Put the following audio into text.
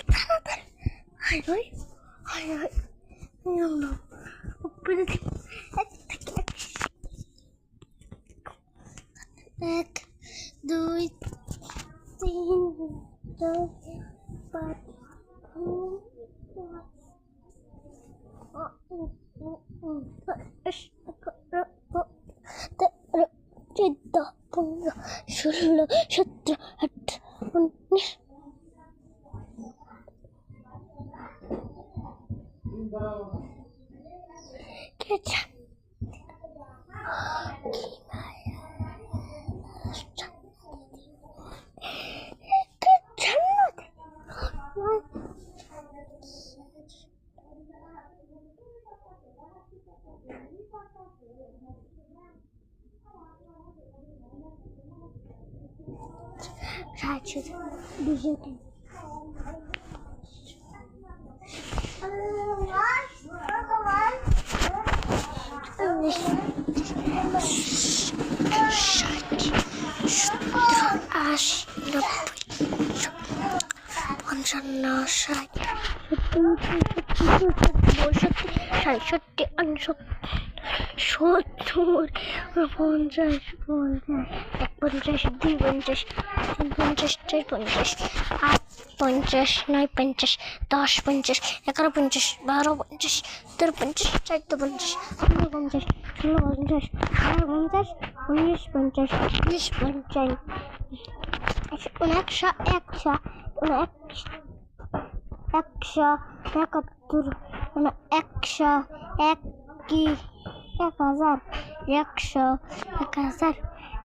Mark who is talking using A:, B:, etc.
A: তাড়াতাড়ি হাই ভাই high high উপরে এক দুই তিন চার পাঁচ চোদ্দ 15 16 17 18 19 ষাট 70 50 51 52 53 54 55 9 50 10 50 11 50 12 50 13 50 14 50 15 50 16 50 17 50 19 50 এক হাজার